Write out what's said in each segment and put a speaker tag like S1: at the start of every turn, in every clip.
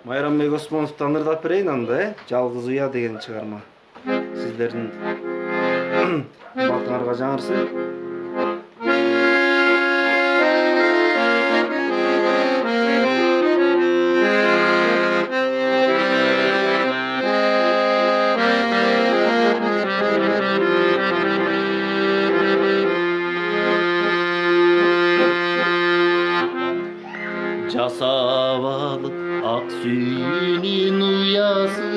S1: Майрамбек Осмоновду ырдап берейин анда, Жалгыз уя деген чыгарма. Сиздердин бактыңарга жаңырсын.
S2: Жасап алып ак сүйүнүн уясын,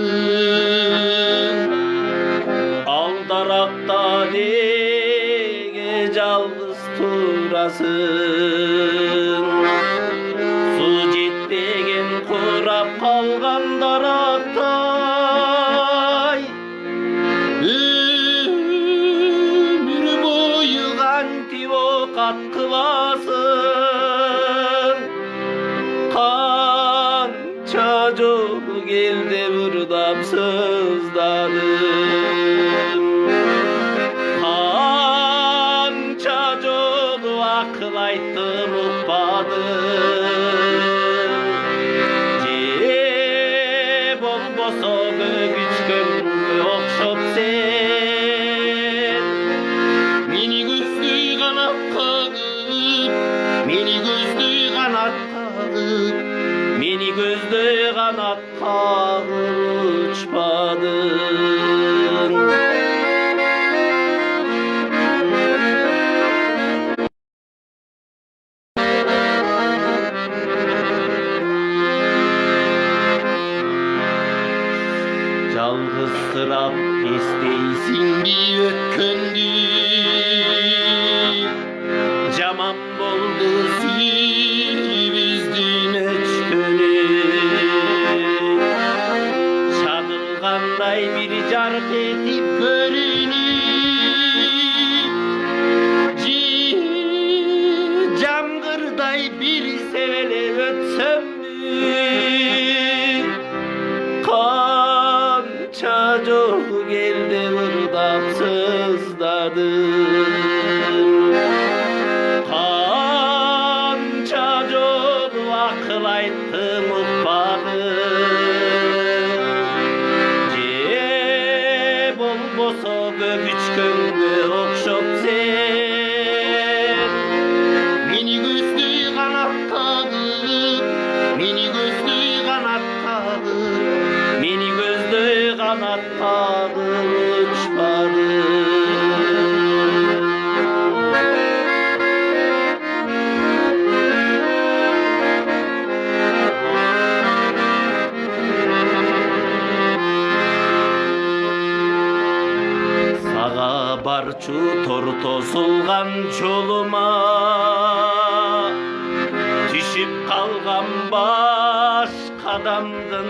S2: алдаракта неге жалгыз турасың? Су жетпеген курап калган дарактай, өмүр бою кантип окат кыласың? Kança jolu geldi urdap sızladım. Kança jolu akıl ayttım ukpadım. Je bolboso gögüçkөнгө окшоп sen, meni көздөй канат кагып, meni көздөй канат Meni gözdöy kanat kağıp uçmadın. Жалгызсырап эстейсиңби өткөндү? Жаман болду сүйүүбүздүн өчкөнү. Шадылгандай бир жарк этип көрүнүп, жамгырдай бир себеле өтсөмбү? Kança жолу келди ырдап сыздадым. Kança жолу акыл айттым укпадым. Je болбосо көбүчкөнгө окшоп sen, meni көздөй канат кагып, meni көздөй канат кагып, meni көздөй канат кагып учпадым. Сага барчу тор тосулган жолума, түшүп калган баш кадамдын